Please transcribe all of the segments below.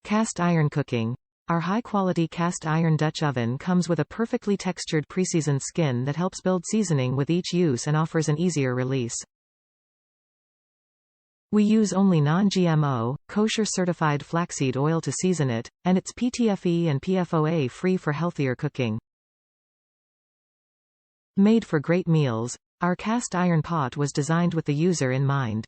Cast iron cooking. Our high-quality cast iron Dutch oven comes with a perfectly textured preseasoned skin that helps build seasoning with each use and offers an easier release. We use only non-GMO, kosher-certified flaxseed oil to season it, and it's PTFE and PFOA-free for healthier cooking. Made for great meals, our cast iron pot was designed with the user in mind.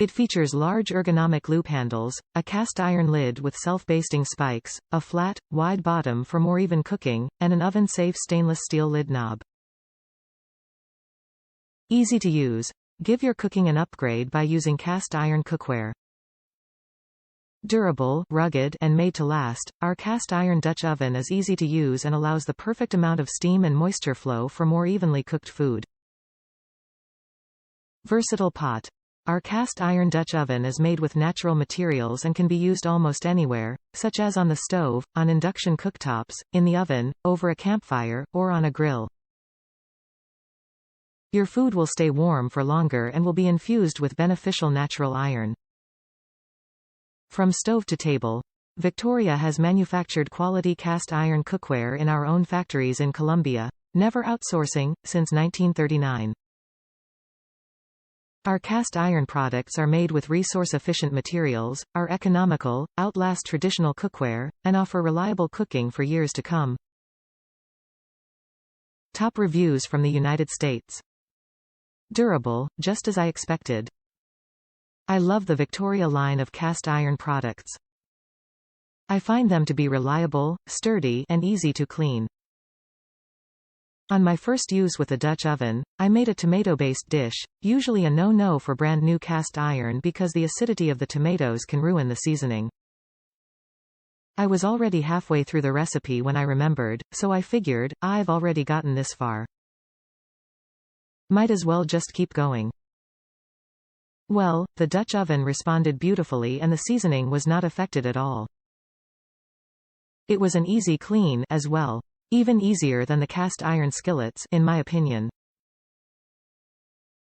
It features large ergonomic loop handles, a cast iron lid with self-basting spikes, a flat, wide bottom for more even cooking, and an oven-safe stainless steel lid knob. Easy to use. Give your cooking an upgrade by using cast iron cookware. Durable, rugged, and made to last, our cast iron Dutch oven is easy to use and allows the perfect amount of steam and moisture flow for more evenly cooked food. Versatile pot. Our cast iron Dutch oven is made with natural materials and can be used almost anywhere, such as on the stove, on induction cooktops, in the oven, over a campfire, or on a grill. Your food will stay warm for longer and will be infused with beneficial natural iron. From stove to table, Victoria has manufactured quality cast iron cookware in our own factories in Colombia, never outsourcing, since 1939. Our cast iron products are made with resource-efficient materials, are economical, outlast traditional cookware, and offer reliable cooking for years to come. Top reviews from the United States. Durable, just as I expected. I love the Victoria line of cast iron products. I find them to be reliable, sturdy, and easy to clean. On my first use with a Dutch oven, I made a tomato-based dish, usually a no-no for brand new cast iron because the acidity of the tomatoes can ruin the seasoning. I was already halfway through the recipe when I remembered, so I figured, I've already gotten this far. Might as well just keep going. Well, the Dutch oven responded beautifully and the seasoning was not affected at all. It was an easy clean as well. Even easier than the cast iron skillets, in my opinion.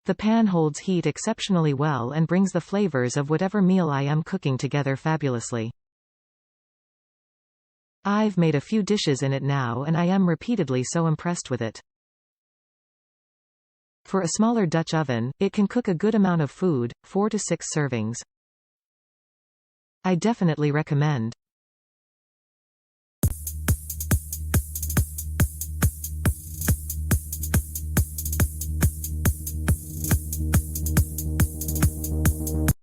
The pan holds heat exceptionally well and brings the flavors of whatever meal I am cooking together fabulously. I've made a few dishes in it now and I am repeatedly so impressed with it. For a smaller Dutch oven, it can cook a good amount of food, 4 to 6 servings. I definitely recommend.